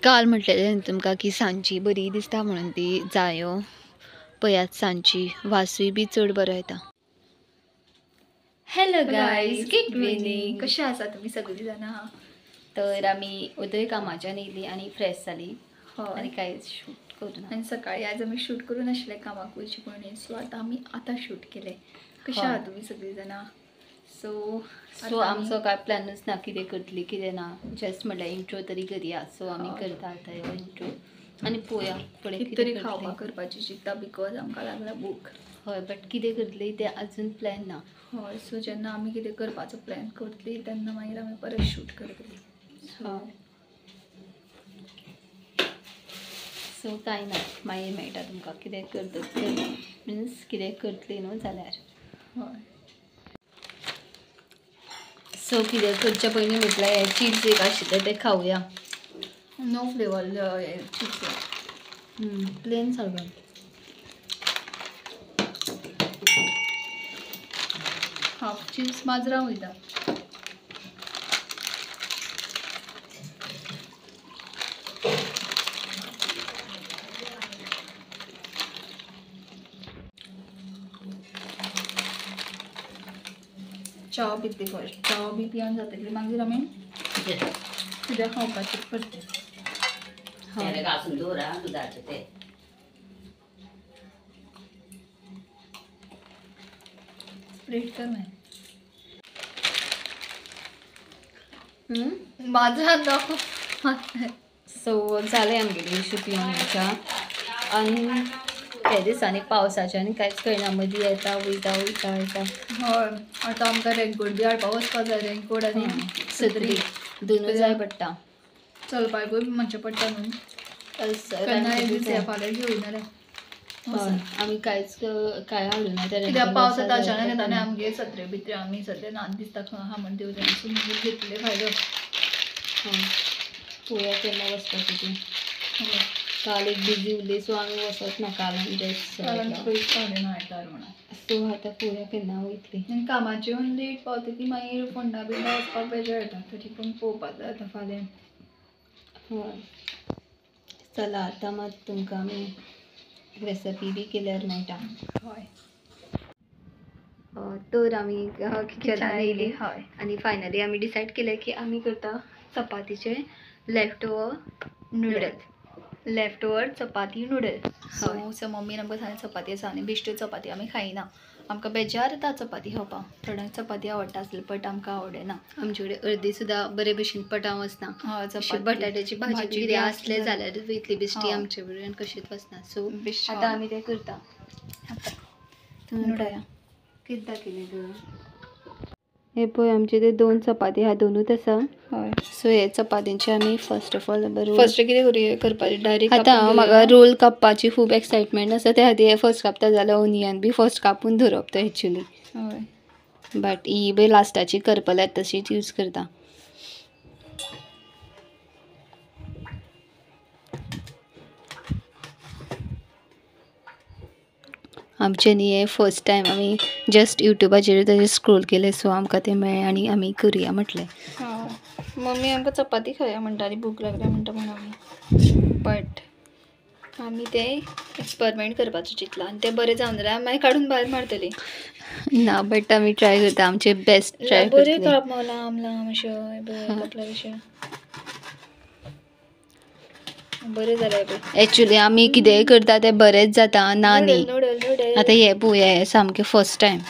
काल म्हटलेलें तुमकां की सांची बरी दिसता म्हणून ती जायो पयात सांची वासूय बी चड बरो येता. Hello guys, good evening. कशें आसा तुमी सगळीं जाणां? तर आमी उदय कामाच्यान येयली आनी फ्रेश जाली आनी कांयच शूट करूना. आनी सकाळीं आज आमी शूट करून आशिल्लें कामाक वयचे पयलीं, सो आतां शूट केलें. कशें आहा तुमी सगळीं जाणां? सो आमचो काय प्लॅनूच ना कितें करतली कितें ना, जस्ट म्हटल्यार इंट्रो तरी करया. सो आमी करता आतां ह्यो इंट्रो आनी पळोवया फुडें कितें तरी खावपाक करपाची चिंतता बिकॉज आमकां लागला बूक. हय, बट कितें करतली तें अजून प्लॅन ना. हय, सो जेन्ना आमी कितें करपाचो प्लॅन करतली तेन्ना मागीर आमी परत शूट करतली. सो कांय ना, मागीर मेळटा तुमकां कितें करतली मिन्स कितें करतली न्हू जाल्यार. हय, सो कितें करच्या पयलीं म्हटल्यार हे चिप्स एक आशिल्ले ते खावया. नो फ्लेवर चिप्स, प्लेन सगळं. हाफ चिप्स माजरां वयता. च्या पितली फर्स्ट, च्या बी पिवन जातकीर मागीर आमी कितें खावपाचें करतली. घासून दवरा दुधाचे ते. स्प्रेड कर माजरां नको. सो जालें आमगेली इशू पिवनच्या आनी हे दिसांनी पावसाच्या आनी कांयच कळना, मदीं येता वयता वयता येता. हय, आतां आमकां रेनकोट बी हाडपाक वचपाक जाय. रेनकोट आनी सत्री दोनूय जाय पडटा. चलपाकूय मातशें पडटा न्हू. केन्ना एक दीस या फाल्यां घेवन नाल्यार. हय, आमी कांयच काय हाडूना. कित्याक पावस येता अचानक येता आनी आमगे सत्रे बित्रे आमी सद्या नात दिसता खंय आहा म्हण देवजान, सो मागीर घेतले फायदो. पळोवया केन्ना वचपाची ती. काल एक बिजी उरली सो आमी वचत ना काल आनी खंयच पावलें ना आयतार म्हणून. सो आतां पळोवया केन्ना वयतली. आनी कामाचे येवन लेट पावता ती मागीर फोंडा बिंडा वचपाक बेजार येता. तरी पूण पळोवपाक जाय आतां फाल्यां. हय, चला आतां मात तुमकां आमी रेसिपी बी केल्यार मेळटा. हय, तर आमी किचनान येयली. हय, आनी फायनली आमी डिसायड केलें की आमी करता चपातीचे लेफ्ट ओवर चपाती नूडल. सो मम्मीन आमकां सांगलें चपाती आसा आनी बेश्ट्यो चपाती आमी खायना. आमकां बेजार येता चपाती खावपाक. थोड्यांक चपाती आवडटा आसली बट आमकां आवडना. आमचे कडेन अर्दी सुद्दां बरे भशेन पटाव वचना. बटाट्याची भाजी कितें आसलें जाल्यार वयतली बेश्टी आमचे कडेन कशीच वचना. सो आतां आमी तें करता. नूडल कितें दाखयलें तर हे पळय आमचे ते 2 चपाती हा दोनूच आसा. हय, सो हे चपातींचे आमी फर्स्ट ऑफ ऑल फर्स्ट कितें करूया करपाचें डायरेक्ट. आतां म्हाका रोल कापपाची खूब एक्सायटमेंट आसा. त्या खातीर हे फर्स्ट कापता जाल्यार ओनियन बी फर्स्ट कापून धरप तो एक्चुली. हय, बट ही बी लास्टाची करपल्यार तशीच यूज करता. आमचे न्ही हे फर्स्ट टायम आमी जस्ट युट्यूबाचेर तशें स्क्रोल केलें सो आमकां तें मेळ्ळें आनी आमी करुया म्हटलें. मम्मी आमकां चपाती खावया म्हणटाली, भूक लागल्या म्हणटा म्हण आमी. बट आमी तें एक्सपेरिमेंट करपाचें चिंतलां आनी तें बरें जावन जाल्यार मागीर काडून भायर मारतली. ना बट आमी ट्राय करता आमचे बेस्ट ट्राय बरें करतली. काप लांब लांब अशें बरें कापल्या कशें बरें जालें पळय. एक्चुली आमी कितेंय करता तें बरेंच जाता ना न्ही. नूडल आतां हे पळोवया हे सामकें फर्स्ट टायम.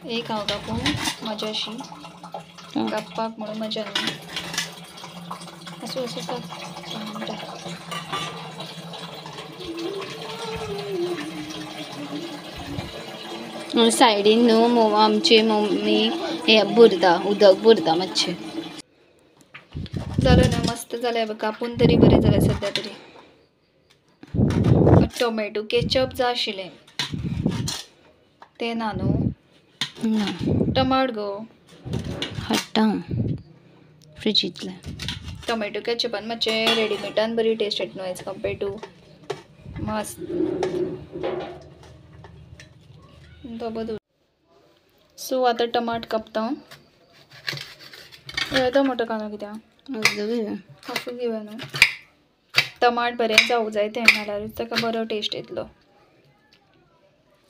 एक हांव कापूं मजा अशी कापपाक म्हणून मजा न्ही. असो सायडीन न्हू आमची मम्मी हे भरता उदक भरता मातशें. जालें ना मस्त जालें कापून तरी बरें जालें सद्या तरी. टोमॅटो केचप जाय आशिल्लें तें ना न्हू. ना टमाट गो हाडटा फ्रिजींतल्यान. टोमॅटो केचपान मातशें रेडीमेडान बरी टेस्ट येता न्हू एज कम्पेर्ड टू मस्त. तो बदल. सो आतां टमाट कापता. टमाटो कांदो कित्याक असं घेऊया न्हू टमाट बरें जावं जाय तें नाल्यारूच ताका बरो टेस्ट येतलो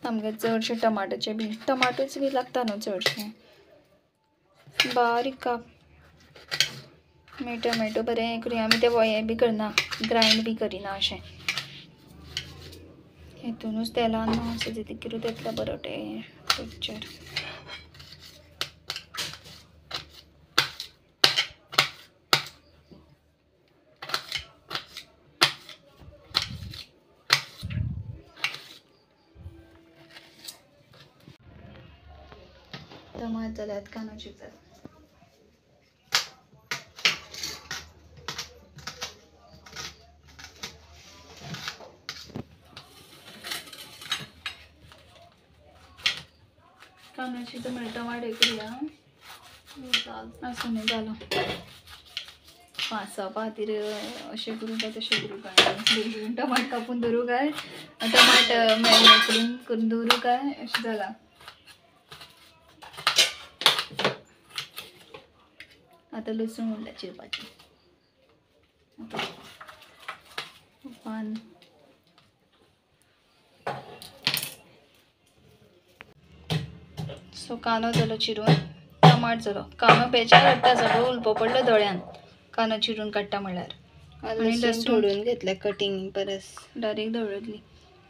आमगे चडशे टमाटाचे बी टमाटोच बी लागता न्हू चडशे बारीक काप मागीर टमॅटो बरें हें करून आमी तें हें बी करना ग्रायंड बी करिना अशें हेतूनच तेलान असो तितून करून येतलो बरो टेक्चर टमाट जाल्यात कांदो चिरतात कांद्याची टमाट हे करूया असं नाही झालं 5-6 खातीर अशें करूं काय तशें करूं काय टमाट कापून दवरूं काय टमाट मॅरिनेट करून दवरूं काय अशें जाला आतां लसूण उरल्या चिरपाची पान सो कांदो जालो चिरून टमाट जालो कांदो बेजार हाडटा सगळो उलपो पडलो दोळ्यान कांदो चिरून काडटा म्हणल्यार आनी लसूण तोडून घेतले कटिंग परस डायरेक्ट दवळतली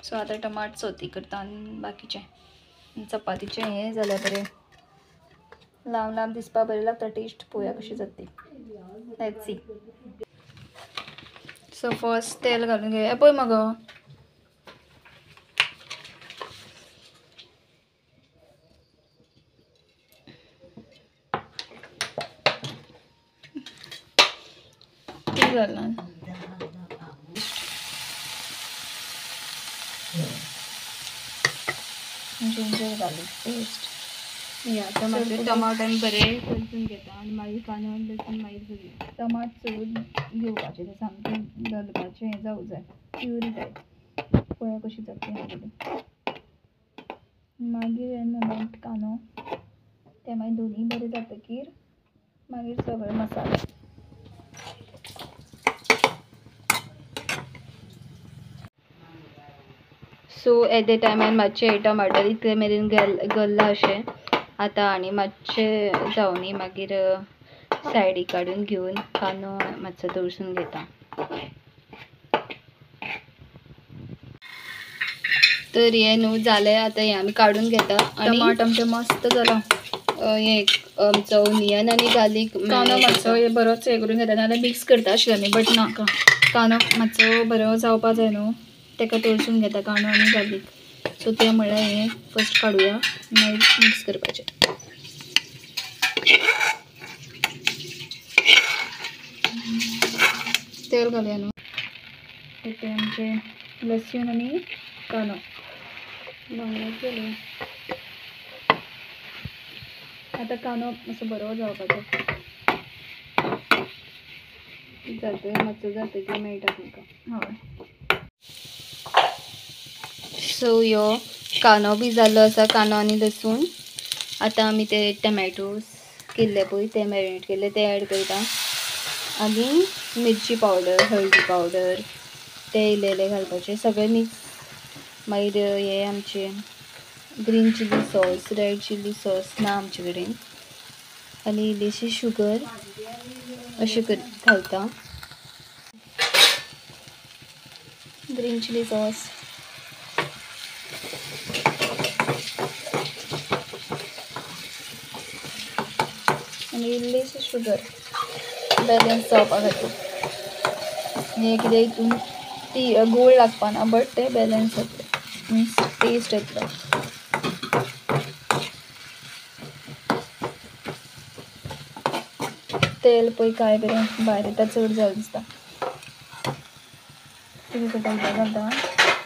सो आतां टमाट सोती करता आनी बाकीचें चपातीचें हें जाल्यार बरें लांब लांब दिसपा बरें लागता टेस्ट पळोवया कशी जाता ती लेट्स सी सो फर्स्ट तेल घालून घेवया पळय मगो घालना जिंजर गार्लिक पेस्ट या टमाट आनी बरें परतून घेता आनी मागीर कांदो लसूण मागीर घालया टमाट चलून घेवपाचें तें सामकें घालपाचें हें जावं जाय प्युरी टायप पळोवया कशी जाता तें मागीर इन मोमेंट कांदो ते मागीर दोनी बरें जातकीर मागीर सगळे मसाले सो एट द टायमार मातशें टमाटर इतले मेरेन गल्ला अशें आतां आनी मातशें जावनी मागीर सायडीक काडून घेवन कांदो मातसो तळसून घेता तर हें न्हू जालें आतां हें आमी काडून घेता आनी टमाट आमचें मस्त जालो हें आमचो ओनियन आनी गार्लीक कांदो मातसो हे बरोच हे करून घेता नाल्यार मिक्स करता आशिल्लो आमी बट नाका कांदो मातसो बरो जावपा जाय न्हू तेका तळसून घेता कांदो आनी गार्लीक सो तें म्हणल्यार हें फस्ट काडुया मागीर मिक्स करपाचें तेल घालुया न्हू तें आमचें लसूण आनी कांदो बांगड्याक केले आतां कांदो मातसो बरो जावपाचो जाता मातसो जातकीर मेळटा तुमकां हय सो ह्यो कांदो बी जाल्लो आसा कांदो आनी लसूण आतां आमी ते टमॅटोज केल्ले पळय ते मॅरिनेट केल्ले ते ॲड करता आनी मिरची पावडर हळदी पावडर ते इल्ले घालपाचे सगळे मिक्स मागीर हे आमचे green chilli sauce red chilli sauce ना आमचे कडेन आनी इल्लीशी शुगर अशें घालता ग्रीन चिली सॉस आनी इल्लीशी शुगर बॅलन्स जावपा खातीर हें कितें हितून ती गोड लागपा ना बट तें बॅलन्स जातलें मिन्स टेस्ट येतलो तेल पळय काय बरें भायर येता चड जालें दिसता कितें करता इल्लें घालता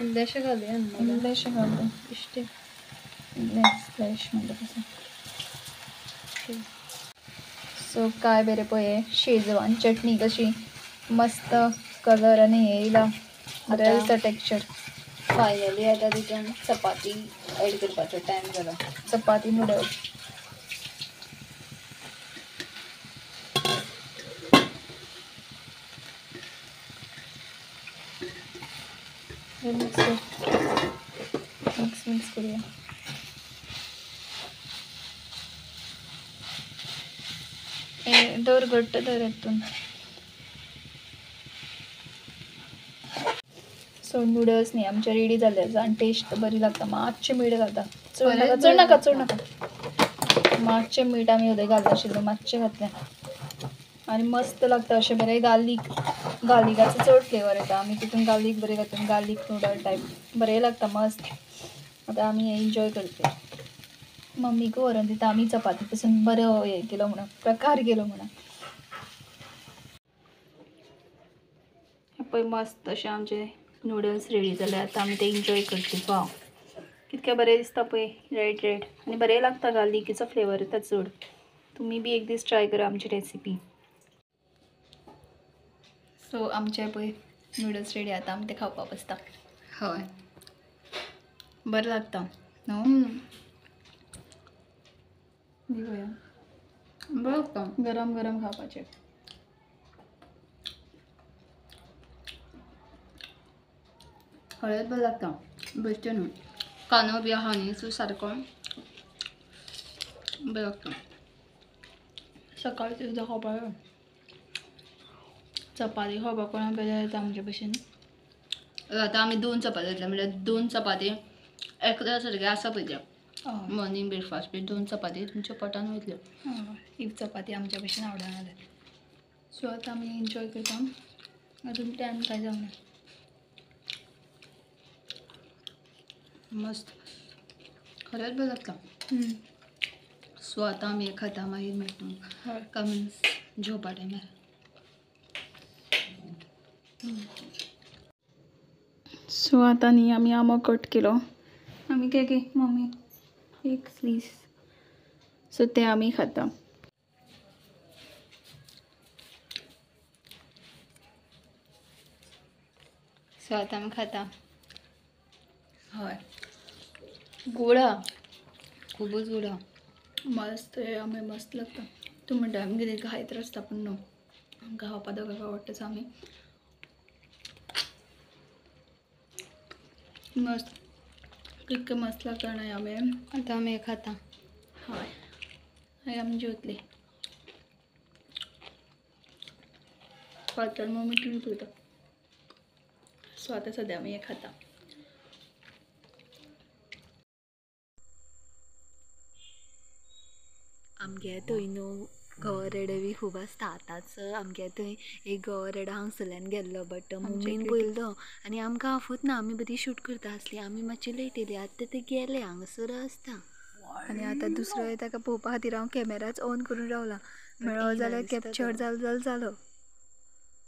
इल्लेशें घालुया इल्लेशें घालता इश्टें इल्लें स्प्लॅश म्हणटा तसो सो काय बरें पळय शेजवान चटणी कशी मस्त कलर आनी हें येयला बरें दिसता टेक्चर फायनली आतां तितून चपाती ॲड करपाचो टायम जालो चपाती नूडल्स हे मिक्स करूया. दर घट्ट दर येतून. सो नूडल्स न्ही आमचे रेडी जाले आसा आनी टेस्ट बरी लागता. मातशें मीठ घालता. चड नाका. मातशें मीठ आमी उदक घालता आशिल्लें, मातशें घातलें आनी मस्त लागता. अशें बरें गार्लिकाचो चड फ्लेवर येता. आमी तितून गार्लीक बरें घालून गार्लीक नूडल टायप बरें लागता मस्त. आतां आमी हें एन्जॉय करता. मम्मीक व्हरून दिता. आमी चपाती पासून बरो हें केलो म्हणून प्रकार केलो म्हणून. पळय मस्त अशें आमचे नूडल्स रेडी जाले. आतां आमी ते एन्जॉय करता. वाव कितके बरें दिसता पळय, रेड आनी बरें लागता. गार्लिकीचो फ्लेवर येता चड. तुमी बी एक दीस ट्राय करा आमची रेसिपी. सो आमचे पळय नूडल्स रेडी. आतां आमी ते खावपाक बसता. हय बरें लागता न्हू. दिवया बरें लागता. गरम गरम खावपाचें. खरेंच बरें लागता. बेश्टें न्हू. कांदो बी आहा न्ही सो सारको बरें लागता. सकाळचें सुद्दां खावपाक चपाती खावपाक कोणाक बेजार येता आमचे भशेन. आतां आमी 2 चपाती घेतल्या म्हणल्यार 2 चपाती एकदा सारके आसा पळय त्या मॉर्निंग ब्रेकफास्ट बी 2 चपाती तुमच्या पोटान वयतल्यो. एक चपाती आमच्या भशेन आवडना जाल्यार. सो आतां आमी एन्जॉय करता. अजून टायम काय जावना. मस्त खरेंच बरें लागता. सो आतां आमी खाता मागीर मेळटा कमेंट्स जेवपा टायमार. सो आतां न्ही आमी आंबो कट केलो. आमी घे मम्मी एक स्लीस. सो ते आमी खाता. सो आतां आमी खाता. हय गोड आहा. खुबूच गोड आहा. मस्त आमी मस्त लागता. तूं म्हणटा आमी कितें खायत आसता पूण न्हू आमकां खावपा दोगांक आवडटाच. आमी मस्त कितके मस्त लागता न्हय. आमी आतां आमी हें खाता. हय आमी जेवतली. फाल्यां मम्मी टीवी पळयता. सो आतां सद्या आमी हें खाता. आमगे थंय न्हू गवरेडे बी खूब आसता. आतांच आमगे थंय एक गवरेडो हांगसरल्यान गेल्लो बट मम्मीन पळयलो आनी आमकां आफूत ना. आमी बरी शूट करता आसली. आमी मातशी लेट येयली. आतां ते गेले हांगसर आसता. आनी आतां दुसरो ताका पळोवपा खातीर हांव कॅमेराच ऑन करून रावला. मेळ्ळो जाल्यार कॅप्चर जालो.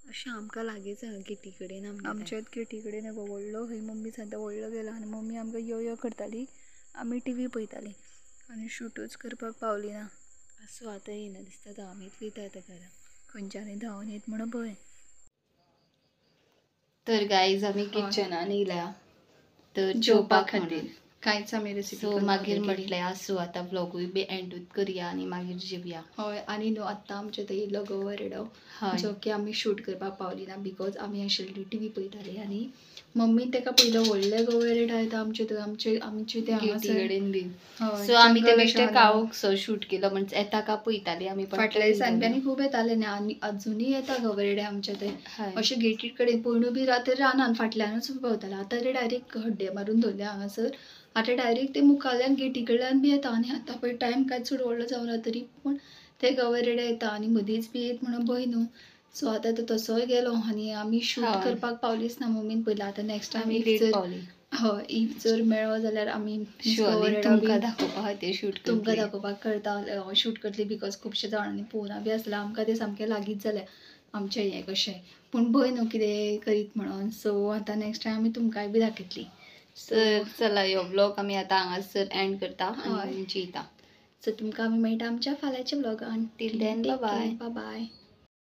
अशें आमकां लागींच गेटी कडेन आमच्या गेटी कडेन एक व्हडलो खंय मम्मी सांगता व्हडलो गेलो आनी मम्मी आमकां यो करताली. आमी टीवी पळयताली आनी शूटूच करपाक पावली ना. सो आतां येयना दिसता. तो आमीच वयता आतां घरा. खंयच्यानी धांवन येत म्हणून पळय. तर गायज आमी किचनान येयल्या तर जेवपा खातीर कांयच आमी रेसिपी सो मागीर म्हटलें आसूं आतां व्लॉगूय बी एंडूच करया आनी मागीर जेवया. हय आनी न्हू आतां आमचे थंय येयलो गवरेडो जो की आमी शूट करपाक पावली ना बिकॉज आमी आशिल्ली टीवी पळयताली आनी मम्मीन ताका पयलो व्हडले गवरेडो येता आमचे थंय आमचे ते गेटी कडेन बी. हय सो आमी ते बेश्टे काळोख सो शूट केलो म्हणजे येता काय पळयताली आमी. फाटल्या दिसांनी आनी खूब येताले न्ही आनी अजुनूय येता गवरेडे आमचे ते अशे गेटी कडेन. पयलू बी राती रानान फाटल्यानूच भोंवताले. आतां ते डायरेक्ट हड्डे मारून दवरले हांगासर. आतां डायरेक्ट ते मुखाल्यान गेटी कडल्यान बी येता आनी आतां पळय टायम कांय चड व्हडलो जावना तरी पूण ते गवरेडे येता आनी मदींच बी येत म्हणून भंय न्हू. सो आतां तो तसोय गेलो आनी आमी शूट करपाक पावलीच ना. मम्मीन पयलें आतां नेक्स्ट टायम हय इफ जर मेळ्ळो जाल्यार आमी तुमकां दाखोवपा खातीर शूट तुमकां दाखोवपाक करता शूट करतली बिकॉज खुबशे जाणांनी पळोवना बी आसलें. आमकां तें सामकें लागींच जालें आमचें हें कशें पूण भंय न्हू कितें करीत म्हणून. सो आतां नेक्स्ट टायम आमी तुमकांय बी दाखयतली. सर चला ह्यो ब्लॉग आमी आतां हांगासर एंड करता आनी जेयता. सो तुमकां आमी मेळटा आमच्या फाल्यांच्या ब्लॉगान. Till then bye bye.